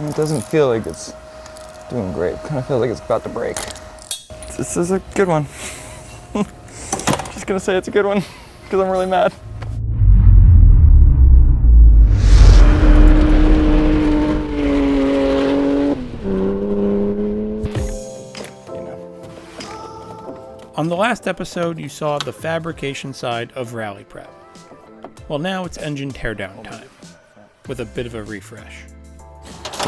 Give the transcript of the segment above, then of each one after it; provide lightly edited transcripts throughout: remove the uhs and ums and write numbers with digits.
And it doesn't feel like it's doing great. Kind of feels like it's about to break. This is a good one. Just gonna say it's a good one because I'm really mad. On the last episode, you saw the fabrication side of Rally Prep. Well, now it's engine teardown time, with a bit of a refresh.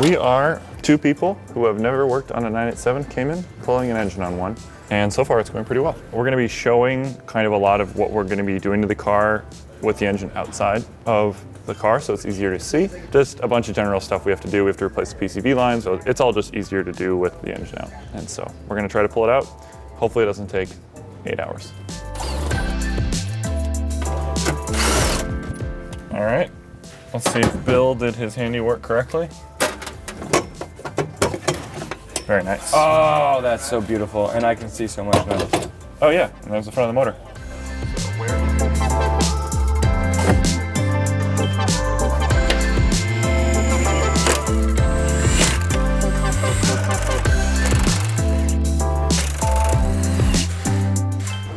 We are two people who have never worked on a 987 Cayman, pulling an engine on one, and so far it's going pretty well. We're going to be showing kind of a lot of what we're going to be doing to the car with the engine outside of the car, so it's easier to see. Just a bunch of general stuff we have to do. We have to replace the PCB lines, so it's all just easier to do with the engine out. And so we're going to try to pull it out. Hopefully it doesn't take 8 hours. All right, let's see if Bill did his handiwork correctly. Very nice. Oh, that's so beautiful. And I can see so much now. Oh yeah, and there's the front of the motor.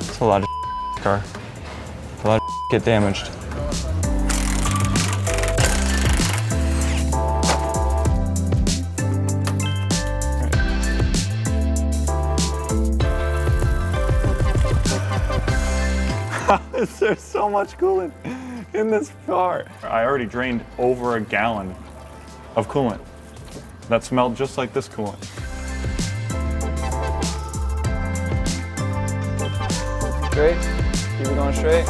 It's a lot of car. A lot of get damaged. There's so much coolant in this car. I already drained over a gallon of coolant. That smelled just like this coolant. Straight. Keep it going straight.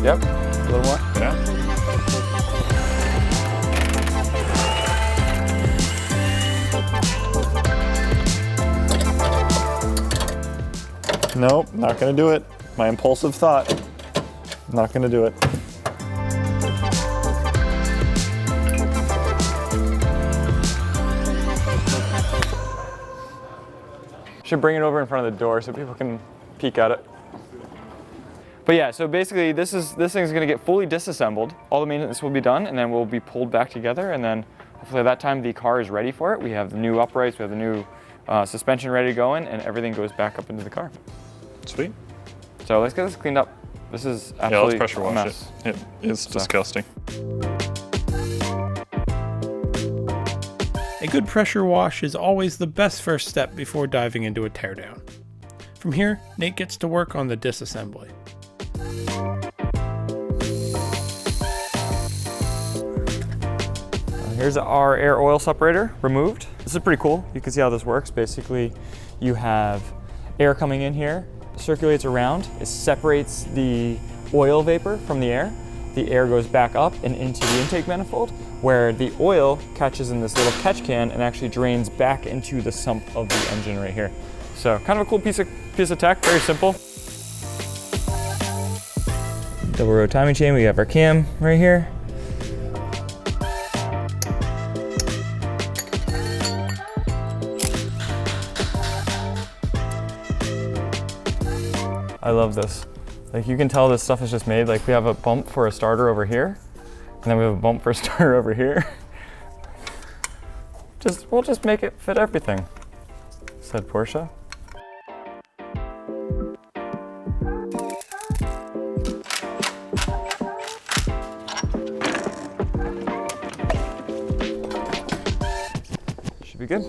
Yep. A little more. Yeah. Nope, not gonna do it. My impulsive thought. Not gonna do it. Should bring it over in front of the door so people can peek at it. But yeah, so basically this thing's gonna get fully disassembled. All the maintenance will be done and then we'll be pulled back together, and then hopefully at that time the car is ready for it. We have the new uprights, we have the new suspension ready to go in, and everything goes back up into the car. Sweet. So let's get this cleaned up. This is absolutely yeah, let's pressure wash a mess. it. It is disgusting. A good pressure wash is always the best first step before diving into a teardown. From here, Nate gets to work on the disassembly. Here's our air oil separator removed. This is pretty cool. You can see how this works. Basically, you have air coming in here, circulates around, it separates the oil vapor from the air. The air goes back up and into the intake manifold, where the oil catches in this little catch can and actually drains back into the sump of the engine right here. So kind of a cool piece of tech, very simple. Double row timing chain, we have our cam right here. I love this. Like, you can tell this stuff is just made. Like, we have a bump for a starter over here, and then we have a bump for a starter over here. We'll just make it fit everything, said Porsche. Should be good.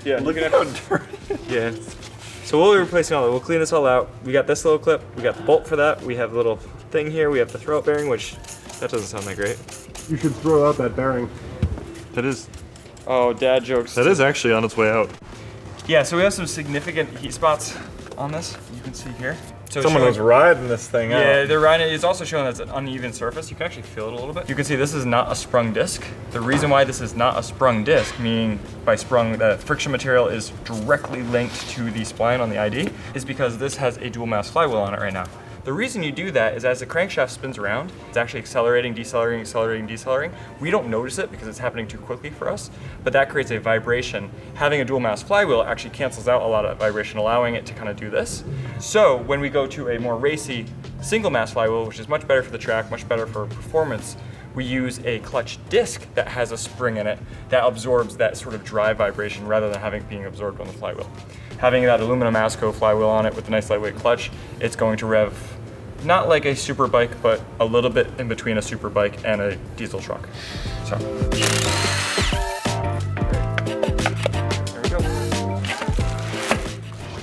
Yeah, look at how dirty. Yeah. So we'll be replacing all of it. We'll clean this all out. We got this little clip. We got the bolt for that. We have a little thing here. We have the throat bearing, which that doesn't sound that great. You should throw out that bearing. That is. Oh, dad jokes. That is actually on its way out. Yeah, so we have some significant heat spots on this. You can see here. So Someone was riding this thing out. Yeah, they're riding it. It's also showing that it's an uneven surface. You can actually feel it a little bit. You can see this is not a sprung disc. The reason why this is not a sprung disc, meaning by sprung, the friction material is directly linked to the spline on the ID, is because this has a dual mass flywheel on it right now. The reason you do that is as the crankshaft spins around, it's actually accelerating, decelerating, accelerating, decelerating. We don't notice it because it's happening too quickly for us, but that creates a vibration. Having a dual mass flywheel actually cancels out a lot of vibration, allowing it to kind of do this. So when we go to a more racy single mass flywheel, which is much better for the track, much better for performance, we use a clutch disc that has a spring in it that absorbs that sort of drive vibration rather than having it being absorbed on the flywheel. Having that aluminum ASCO flywheel on it with a nice lightweight clutch, it's going to rev not like a super bike, but a little bit in between a super bike and a diesel truck. So.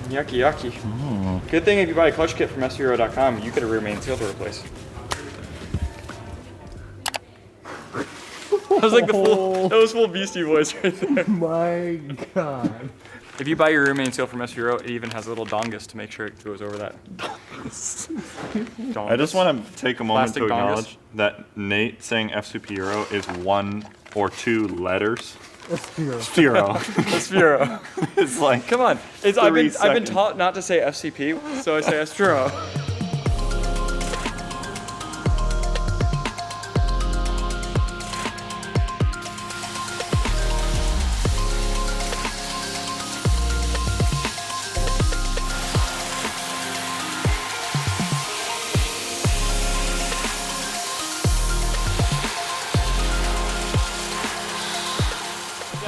Yucky, yucky. Good thing if you buy a clutch kit from svero.com, you get a rear main seal to replace. That was like that was full Beastie Boys right there. My God. If you buy your rear main seal from SVero, it even has a little dongus to make sure it goes over that. I just want to take a moment Plastic to dongus. acknowledge that Nate saying F-Super is 1 or 2 letters. Sphero. SVero. It's like, Come on. I've been seconds. taught not to say FCP, so I say SVero.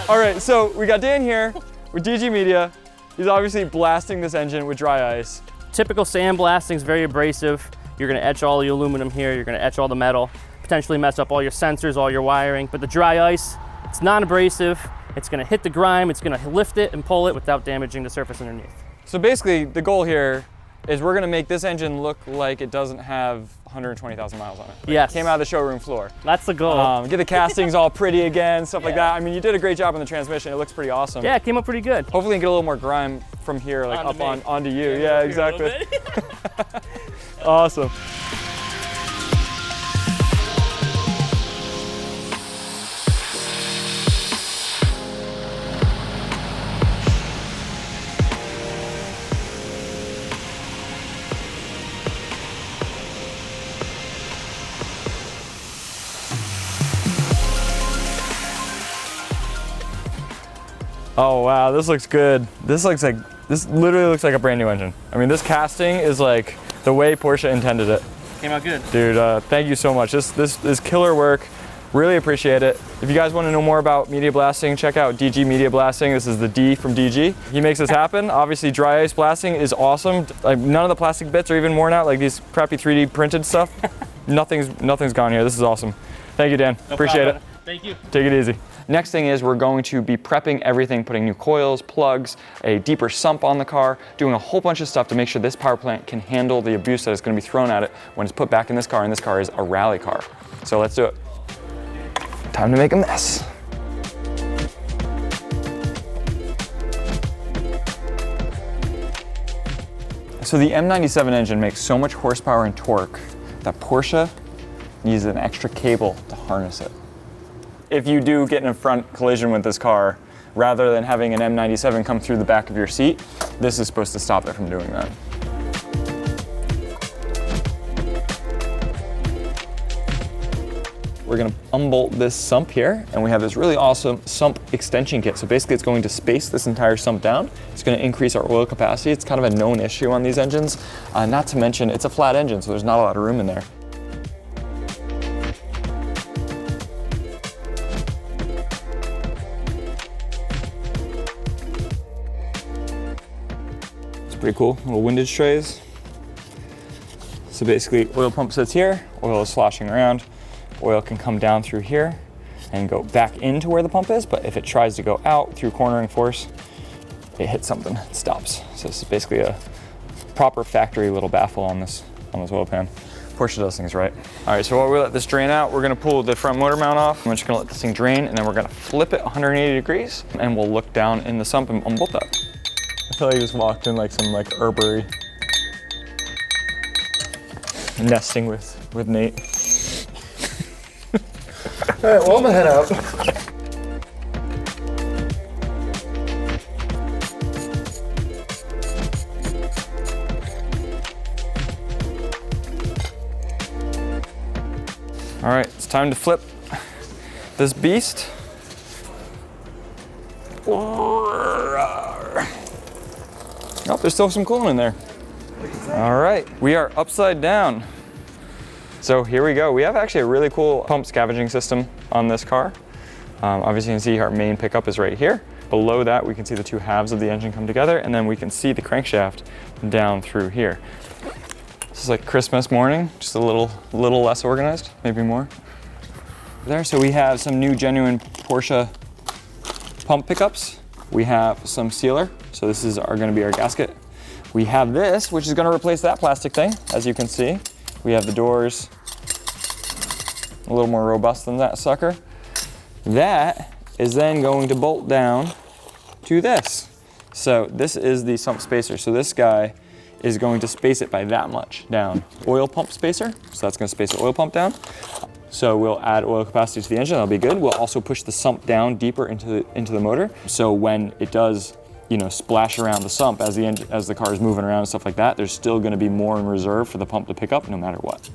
All right, so we got Dan here with DG Media. He's obviously blasting this engine with dry ice. Typical sandblasting is very abrasive. You're gonna etch all the aluminum here, you're gonna etch all the metal, potentially mess up all your sensors, all your wiring. But the dry ice, it's non-abrasive. It's gonna hit the grime, it's gonna lift it and pull it without damaging the surface underneath. So basically, the goal here is we're gonna make this engine look like it doesn't have 120,000 miles on it. Like Yes. It came out of the showroom floor. That's the goal. Get the castings all pretty again, stuff like that. I mean, you did a great job on the transmission. It looks pretty awesome. Yeah, it came up pretty good. Hopefully, you can get a little more grime from here, like Onto me. onto you. Yeah, exactly. Awesome. Oh wow, this looks good. This literally looks like a brand new engine. I mean, this casting is like the way Porsche intended it. Came out good. Dude, thank you so much. This is killer work. Really appreciate it. If you guys want to know more about media blasting, check out DG Media Blasting. This is the D from DG. He makes this happen. Obviously, dry ice blasting is awesome. Like, none of the plastic bits are even worn out, like these crappy 3D printed stuff. Nothing's gone here. This is awesome. Thank you, Dan. Appreciate it. Thank you. Take it easy. Next thing is we're going to be prepping everything, putting new coils, plugs, a deeper sump on the car, doing a whole bunch of stuff to make sure this power plant can handle the abuse that is going to be thrown at it when it's put back in this car, and this car is a rally car. So let's do it. Time to make a mess. So the M97 engine makes so much horsepower and torque that Porsche needs an extra cable to harness it. If you do get in a front collision with this car, rather than having an M97 come through the back of your seat, this is supposed to stop it from doing that. We're gonna unbolt this sump here, and we have this really awesome sump extension kit. So basically it's going to space this entire sump down. It's gonna increase our oil capacity. It's kind of a known issue on these engines. Not to mention, it's a flat engine, so there's not a lot of room in there. Pretty cool, little windage trays. So basically, oil pump sits here, oil is sloshing around, oil can come down through here and go back into where the pump is, but if it tries to go out through cornering force, it hits something, it stops. So this is basically a proper factory little baffle on this oil pan. Porsche does things right. All right, so while we let this drain out, we're gonna pull the front motor mount off. I'm just gonna let this thing drain, and then we're gonna flip it 180 degrees, and we'll look down in the sump and unbolt that. I feel like I just walked in like some herbery. Nesting with Nate. All right, well, I'm gonna head out. All right, it's time to flip this beast. Oh, there's still some coolant in there. All right, we are upside down. So here we go. We have actually a really cool pump scavenging system on this car. Obviously you can see our main pickup is right here. Below that we can see the two halves of the engine come together, and then we can see the crankshaft down through here. This is like Christmas morning, just a little less organized, maybe more. There, so we have some new genuine Porsche pump pickups. We have some sealer, so this is going to be our gasket. We have this, which is going to replace that plastic thing, as you can see. We have the doors, a little more robust than that sucker. That is then going to bolt down to this. So this is the sump spacer. So this guy is going to space it by that much down. Oil pump spacer, so that's going to space the oil pump down. So we'll add oil capacity to the engine, that'll be good. We'll also push the sump down deeper into the motor. So when it does, you know, splash around the sump as the car is moving around and stuff like that, there's still going to be more in reserve for the pump to pick up no matter what.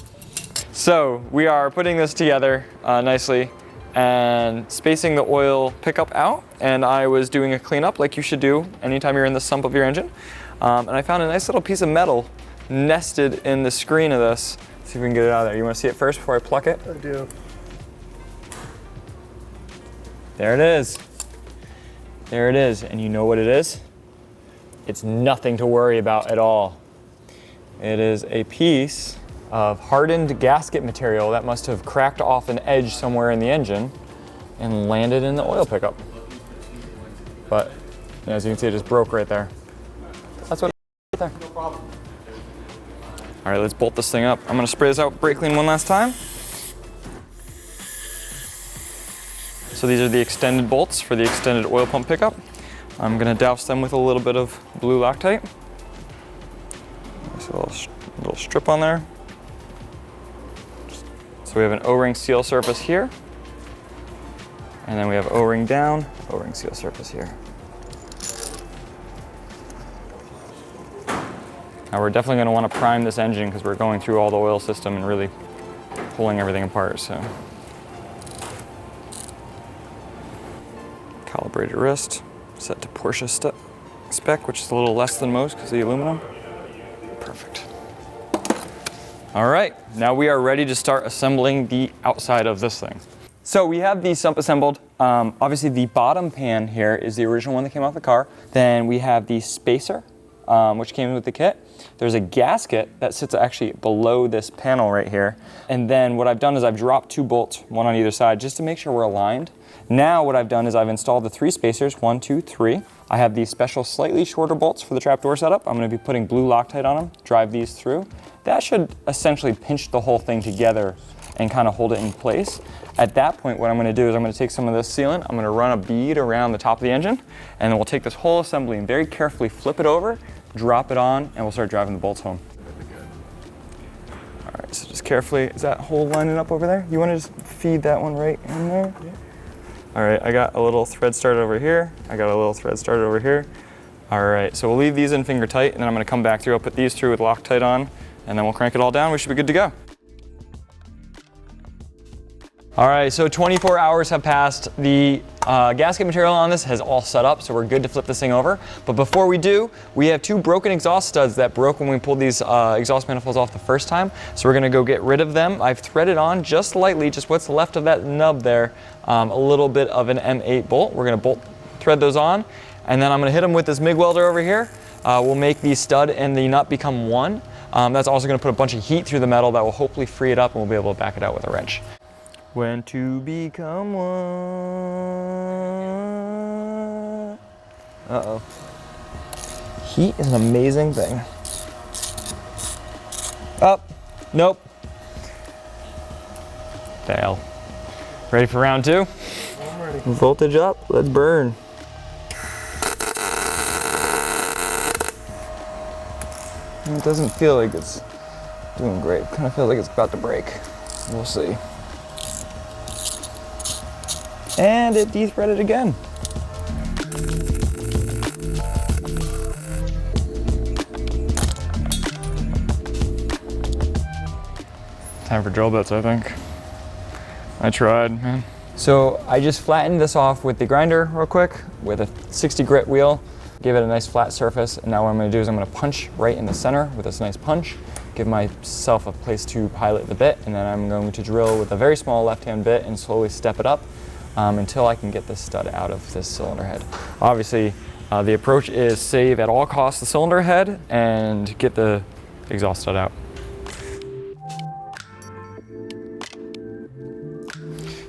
So we are putting this together nicely and spacing the oil pickup out. And I was doing a cleanup like you should do anytime you're in the sump of your engine. And I found a nice little piece of metal nested in the screen of this. Let's see if we can get it out of there. You want to see it first before I pluck it? I do. There it is. There it is. And you know what it is? It's nothing to worry about at all. It is a piece of hardened gasket material that must have cracked off an edge somewhere in the engine and landed in the oil pickup. But as you can see, it just broke right there. That's what right there. No problem. All right, let's bolt this thing up. I'm gonna spray this out with brake clean one last time. So these are the extended bolts for the extended oil pump pickup. I'm gonna douse them with a little bit of blue Loctite. There's a little strip on there. So we have an O-ring seal surface here. And then we have O-ring down, O-ring seal surface here. Now we're definitely going to want to prime this engine because we're going through all the oil system and really pulling everything apart. So calibrated wrist, set to Porsche spec, which is a little less than most because of the aluminum. Perfect. All right, now we are ready to start assembling the outside of this thing. So we have the sump assembled. Obviously the bottom pan here is the original one that came off the car. Then we have the spacer, which came with the kit. There's a gasket that sits actually below this panel right here. And then what I've done is I've dropped 2 bolts, one on either side, just to make sure we're aligned. Now what I've done is I've installed the 3 spacers, 1, 2, 3. I have these special slightly shorter bolts for the trapdoor setup. I'm gonna be putting blue Loctite on them, drive these through. That should essentially pinch the whole thing together and kind of hold it in place. At that point, what I'm gonna do is I'm gonna take some of this sealant, I'm gonna run a bead around the top of the engine, and then we'll take this whole assembly and very carefully flip it over, drop it on, and we'll start driving the bolts home. All right, so just carefully, is that hole lining up over there? You wanna just feed that one right in there? Yeah. All right, I got a little thread started over here. I got a little thread started over here. All right, so we'll leave these in finger tight, and then I'm gonna come back through, I'll put these through with Loctite on, and then we'll crank it all down. We should be good to go. All right, so 24 hours have passed. The gasket material on this has all set up, so we're good to flip this thing over. But before we do, we have 2 broken exhaust studs that broke when we pulled these exhaust manifolds off the first time. So we're gonna go get rid of them. I've threaded on just lightly, just what's left of that nub there, a little bit of an M8 bolt. We're gonna thread those on, and then I'm gonna hit them with this MIG welder over here. We'll make the stud and the nut become one. That's also gonna put a bunch of heat through the metal that will hopefully free it up, and we'll be able to back it out with a wrench. When to become one. Uh-oh. Heat is an amazing thing. Oh, nope. Fail. Ready for round 2? I'm ready. Voltage up, let's burn. It doesn't feel like it's doing great. Kind of feels like it's about to break. We'll see. And it de-threaded again. Time for drill bits, I think. I tried, man. So I just flattened this off with the grinder real quick with a 60 grit wheel, gave it a nice flat surface, and now what I'm gonna do is I'm gonna punch right in the center with this nice punch, give myself a place to pilot the bit, and then I'm going to drill with a very small left-hand bit and slowly step it up until I can get this stud out of this cylinder head. Obviously, the approach is save at all costs the cylinder head and get the exhaust stud out.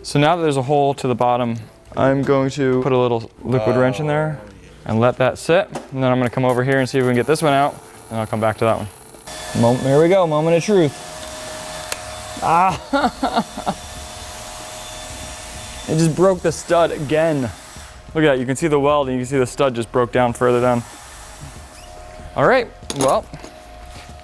So now that there's a hole to the bottom, I'm going to put a little liquid wrench in there and let that sit. And then I'm gonna come over here and see if we can get this one out, and I'll come back to that one. Here we go, moment of truth. It just broke the stud again. Look at that, you can see the weld and you can see the stud just broke down further down. All right, well,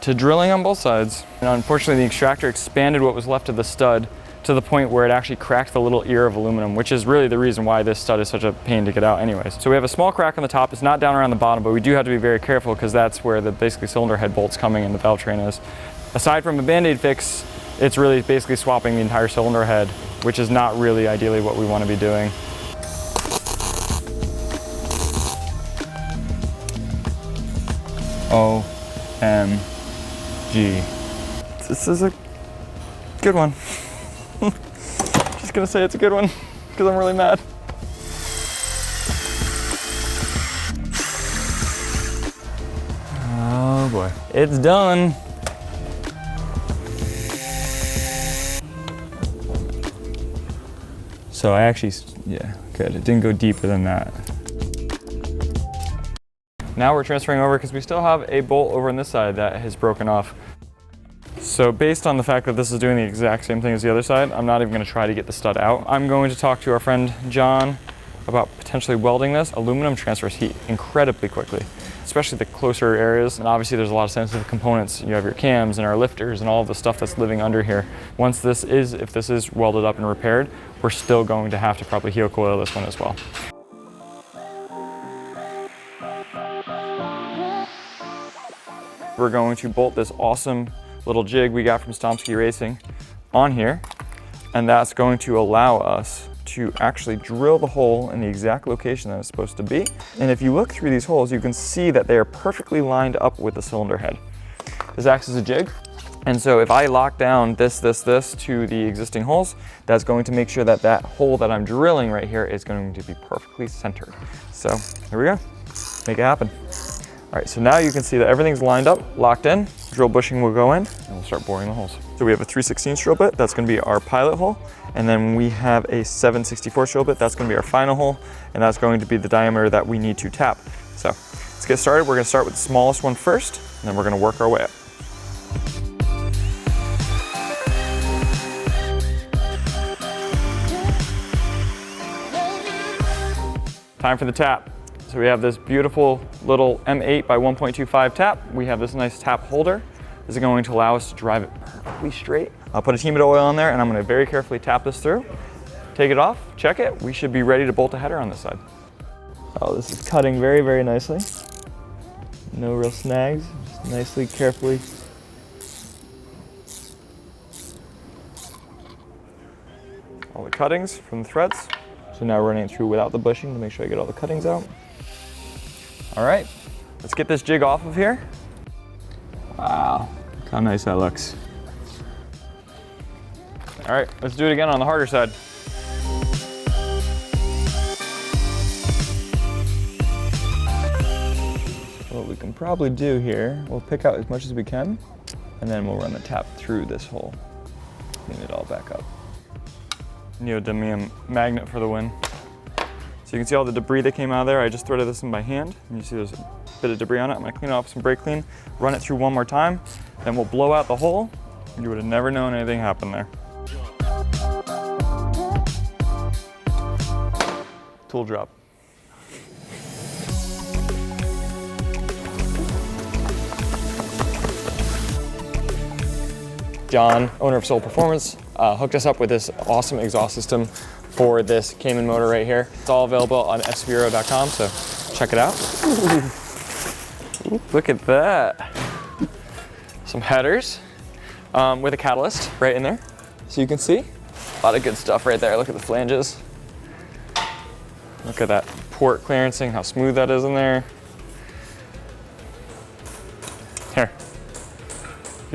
to drilling on both sides. And unfortunately, the extractor expanded what was left of the stud to the point where it actually cracked the little ear of aluminum, which is really the reason why this stud is such a pain to get out anyways. So we have a small crack on the top. It's not down around the bottom, but we do have to be very careful because that's where the basically cylinder head bolt's coming and the valve train is. Aside from a Band-Aid fix, it's really basically swapping the entire cylinder head, which is not really ideally what we want to be doing. OMG. This is a good one. Just gonna say it's a good one because I'm really mad. Oh boy. It's done. So I actually, yeah, good. It didn't go deeper than that. Now we're transferring over because we still have a bolt over on this side that has broken off. So based on the fact that this is doing the exact same thing as the other side, I'm not even going to try to get the stud out. I'm going to talk to our friend John about potentially welding this. Aluminum transfers heat incredibly quickly, especially the closer areas. And obviously there's a lot of sensitive components. You have your cams and our lifters and all of the stuff that's living under here. Once this is, if this is welded up and repaired, we're still going to have to probably heel coil this one as well. We're going to bolt this awesome little jig we got from Stomski Racing on here, and that's going to allow us to actually drill the hole in the exact location that it's supposed to be. And if you look through these holes, you can see that they are perfectly lined up with the cylinder head. This acts as a jig, and so if I lock down this to the existing holes, that's going to make sure that that hole that I'm drilling right here is going to be perfectly centered. So here we go, make it happen. All right, so now you can see that everything's lined up, locked in. Drill bushing will go in, and we'll start boring the holes. So we have a 3/16 drill bit, that's gonna be our pilot hole. And then we have a 7/64 drill bit, that's gonna be our final hole, and that's going to be the diameter that we need to tap. So let's get started. We're gonna start with the smallest one first, and then we're gonna work our way up. Time for the tap. So we have this beautiful little M8 by 1.25 tap. We have this nice tap holder. This is going to allow us to drive it perfectly straight. I'll put a team of oil on there, and I'm going to very carefully tap this through. Take it off, check it. We should be ready to bolt a header on this side. Oh, this is cutting very, very nicely. No real snags, just nicely, carefully. All the cuttings from the threads. So now running it through without the bushing to make sure I get all the cuttings out. All right, let's get this jig off of here. Wow, look how nice that looks. All right, let's do it again on the harder side. What we can probably do here, we'll pick out as much as we can, and then we'll run the tap through this hole. Clean it all back up. Neodymium magnet for the win. So you can see all the debris that came out of there. I just threaded this in by hand, and you see there's a bit of debris on it. I'm gonna clean it off with some brake clean, run it through one more time, then we'll blow out the hole. You would have never known anything happened there. Tool drop. John, owner of Soul Performance, hooked us up with this awesome exhaust system for this Cayman motor right here. It's all available on svero.com, so check it out. Ooh, look at that. Some headers with a catalyst right in there. So you can see a lot of good stuff right there. Look at the flanges. Look at that port clearancing, how smooth that is in there. Here.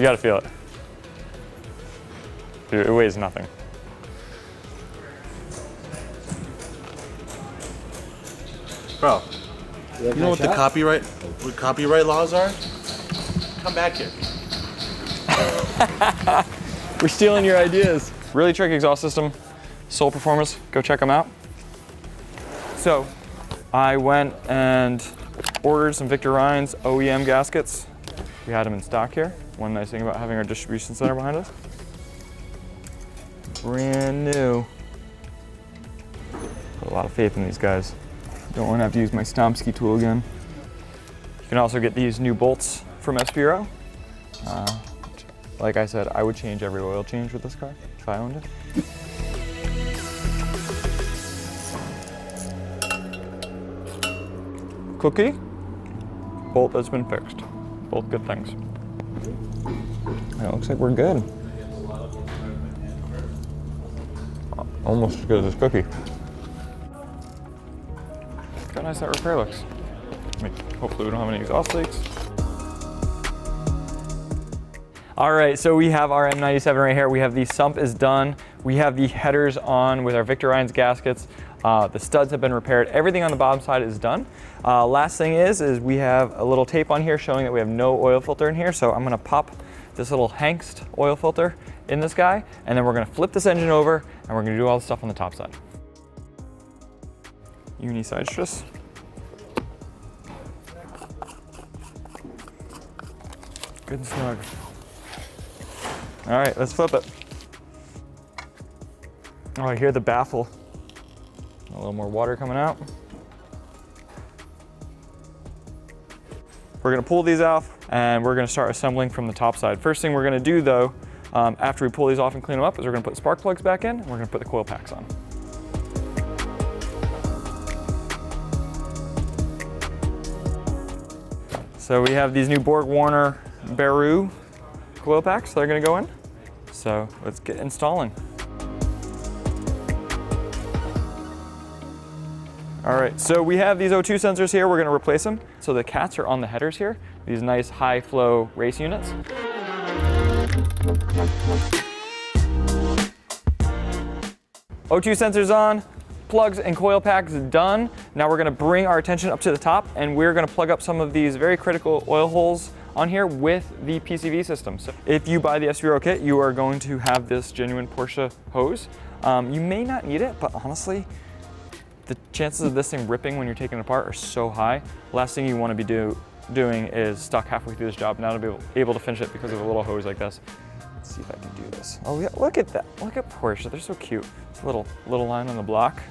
You gotta feel it. Dude, it weighs nothing. Bro, you know what the copyright laws are? Come back here. We're stealing your ideas. Really tricky exhaust system, Soul Performance, go check them out. So, I went and ordered some Victor Ryan's OEM gaskets. We had them in stock here. One nice thing about having our distribution center behind us. Brand new. Put a lot of faith in these guys. Don't want to have to use my Stomski tool again. You can also get these new bolts from Espiro. Like I said, I would change every oil change with this car if I owned it. Cookie, bolt that's been fixed. Both good things. And it looks like we're good. Almost as good as this cookie. Look how nice that repair looks. Hopefully we don't have any exhaust leaks. All right, so we have our M97 right here. We have the sump is done. We have the headers on with our Victor Ryan's gaskets. The studs have been repaired. Everything on the bottom side is done. Last thing is we have a little tape on here showing that we have no oil filter in here. So I'm gonna pop this little Hankst oil filter in this guy, and then we're gonna flip this engine over, and we're gonna do all the stuff on the top side. Uni side stress. Good and snug. All right, let's flip it. Oh, I hear the baffle. A little more water coming out. We're gonna pull these off and we're gonna start assembling from the top side. First thing we're gonna do though, after we pull these off and clean them up, is we're gonna put spark plugs back in and we're gonna put the coil packs on. So we have these new Borg Warner Baru coil packs that are gonna go in. So let's get installing. All right, so we have these O2 sensors here. We're gonna replace them. So the cats are on the headers here, these nice high flow race units. O2 sensors on, plugs and coil packs done. Now we're gonna bring our attention up to the top and we're gonna plug up some of these very critical oil holes on here with the PCV system. So if you buy the Espiro kit, you are going to have this genuine Porsche hose. You may not need it, but honestly, the chances of this thing ripping when you're taking it apart are so high. Last thing you want to be doing is stuck halfway through this job, not to be able to finish it because of a little hose like this. Let's see if I can do this. Oh yeah, look at that. Look at Porsche, they're so cute. It's a little line on the block,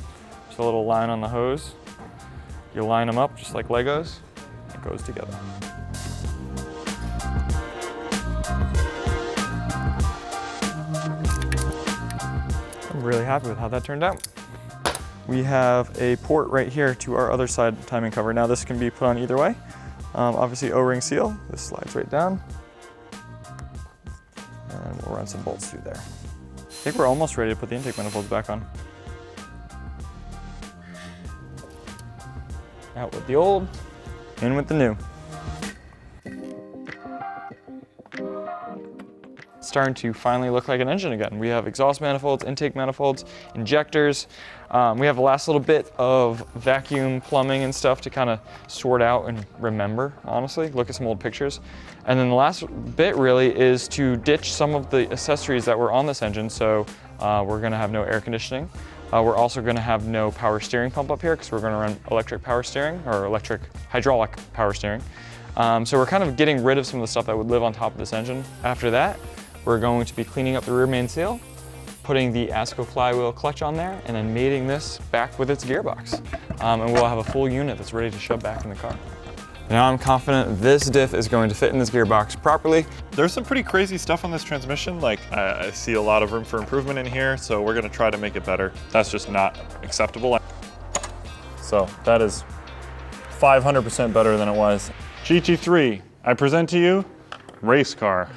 just a little line on the hose. You line them up just like Legos, it goes together. I'm really happy with how that turned out. We have a port right here to our other side timing cover. Now this can be put on either way. Obviously O-ring seal, this slides right down. And we'll run some bolts through there. I think we're almost ready to put the intake manifolds back on. Out with the old, in with the new. Starting to finally look like an engine again. We have exhaust manifolds, intake manifolds, injectors. We have the last little bit of vacuum plumbing and stuff to kind of sort out and remember, honestly. Look at some old pictures. And then the last bit really is to ditch some of the accessories that were on this engine. So we're gonna have no air conditioning. We're also gonna have no power steering pump up here because we're gonna run electric power steering or electric hydraulic power steering. So we're kind of getting rid of some of the stuff that would live on top of this engine. After that, we're going to be cleaning up the rear main seal, putting the ASCO flywheel clutch on there, and then mating this back with its gearbox. And we'll have a full unit that's ready to shove back in the car. Now I'm confident this diff is going to fit in this gearbox properly. There's some pretty crazy stuff on this transmission. Like I see a lot of room for improvement in here, so we're gonna try to make it better. That's just not acceptable. So that is 500% better than it was. GT3, I present to you, race car.